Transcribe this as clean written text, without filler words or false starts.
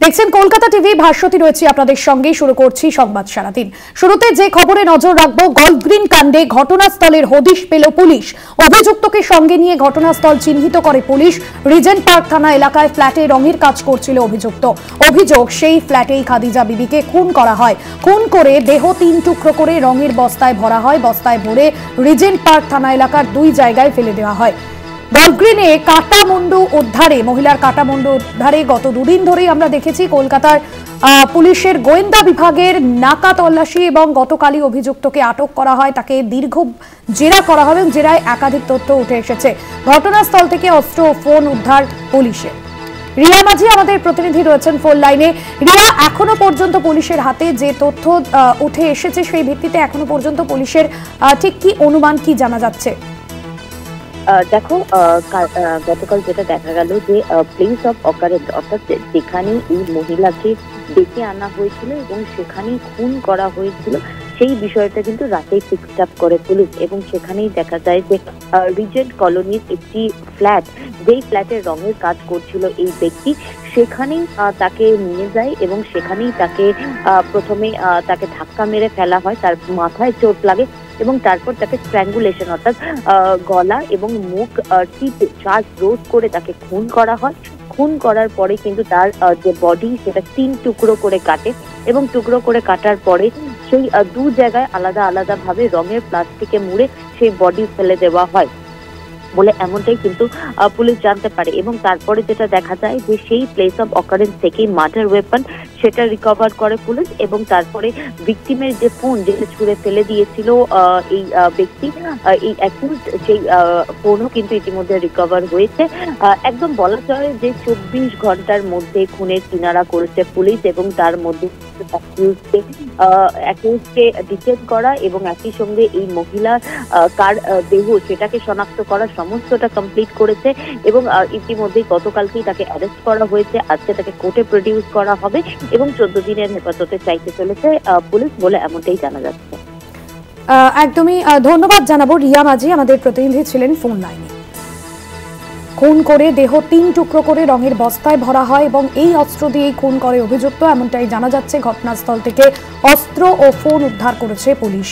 দেখছেন কলকাতা টিভি, ভাস্বতী রয়েছে আপনাদের সঙ্গে। শুরু করছি সংবাদ সারাদিন। শুরুতে যে খবরে নজর রাখবো, গল্ফ গ্রিন কাণ্ডে ঘটনাস্থলের হদিশ পেল পুলিশ। অভিযুক্তকে সঙ্গে নিয়ে ঘটনাস্থল চিহ্নিত করে পুলিশ। রিজেন্ট পার্ক থানা এলাকায় ফ্ল্যাটে রঙের কাজ করছিল অভিযুক্ত। অভিযোগ, সেই ফ্ল্যাটেই খাদিজা বিবিকে খুন করা হয়। খুন করে দেহ 3 টুকরো করে রঙের বস্তায় ভরা হয়। বস্তায় ভরে রিজেন্ট পার্ক থানা এলাকার 2 জায়গায় ফেলে দেওয়া হয়। গল্ফগ্রিনে কাটামুন্ডু উদ্ধারে, মহিলার কাটামুন্ডু উদ্ধারে গত 2 দিন ধরেই আমরা দেখেছি কলকাতার পুলিশের গোয়েন্দা বিভাগের নাকা তল্লাশি, এবং গতকালই অভিযুক্তকে আটক করা হয়। তাকে দীর্ঘ জেরা করা হবে এবং জেরায় একাধিক তথ্য উঠে এসেছে। ঘটনাস্থল থেকে অস্ত্র ও ফোন উদ্ধার পুলিশের। রিয়া মাঝি আমাদের প্রতিনিধি রয়েছেন ফোন লাইনে। রিয়া, এখনো পর্যন্ত পুলিশের হাতে যে তথ্য উঠে এসেছে সেই ভিত্তিতে এখনো পর্যন্ত পুলিশের ঠিক কি অনুমান, কি জানা যাচ্ছে? দেখো, গতকাল যেটা দেখা গেল যে প্লেস অফ অকারেন্স, অর্থাৎ যেখানে এই মহিলাকে ডেকে আনা হয়েছিল এবং সেখানেই খুন করা হয়েছিল, সেই বিষয়টা কিন্তু রাতেই ফিক্সড আপ করে পুলিশ। এবং সেখানেই দেখা যায় যে রিজেন্ট কলোনির একটি ফ্ল্যাট, যেই ফ্ল্যাটের রঙের কাজ করছিল এই ব্যক্তি, সেখানেই তাকে নিয়ে যায় এবং সেখানেই তাকে প্রথমে তাকে ধাক্কা মেরে ফেলা হয়, তার মাথায় চোট লাগে এবং তারপর তাকে স্ট্র্যাঙ্গুলেশন, অর্থাৎ গলা এবং মুখ টিপে শ্বাস রোধ করে তাকে খুন করা হয়। খুন করার পরে কিন্তু তার যে বডি, সেটা 3 টুকরো করে কাটে এবং টুকরো করে কাটার পরে সেই 2 জায়গায় আলাদা আলাদা ভাবে রঙের প্লাস্টিকে মুড়ে সেই বডি ফেলে দেওয়া হয় বলে এমনটাই কিন্তু পুলিশ জানতে পারে। এবং তারপরে যেটা দেখা যায় যে সেই প্লেস অফ অকারেন্স থেকেই মার্ডার ওয়েপন, সেটা রিকভার করে পুলিশ। এবং তারপরে ভিকটিমের যে ফোন, যেটা ছুঁড়ে ফেলে দিয়েছিল এই ব্যক্তি, এই অ্যাকিউজড, সেই ফোনও কিন্তু ইতিমধ্যে রিকভার হয়েছে। একদম বলা যায় যে 24 ঘন্টার মধ্যে খুনের কিনারা করেছে পুলিশ এবং তার মধ্যে অ্যাকিউজকে ডিটেইন করা এবং একই সঙ্গে এই মহিলার কার দেহ সেটাকে শনাক্ত করা, সমস্তটা কমপ্লিট করেছে। এবং ইতিমধ্যেই গতকালকেই তাকে অ্যারেস্ট করা হয়েছে। আজকে তাকে কোর্টে প্রডিউস করা হবে এবং 14 দিনের হেফাজতে চাইতে চলেছে পুলিশ বলে এমনটাই জানা যাচ্ছে। একদমই ধন্যবাদ জানাবো। রিয়া মাঝি আমাদের প্রতিনিধি ছিলেন ফোন লাইনে। খুন করে দেহ 3 টুকরো করে রঙের বস্তায় ভরা হয় এবং এই অস্ত্র দিয়েই খুন করে অভিযুক্ত, এমনটাই জানা যাচ্ছে। ঘটনাস্থল থেকে অস্ত্র ও ফোন উদ্ধার করেছে পুলিশ।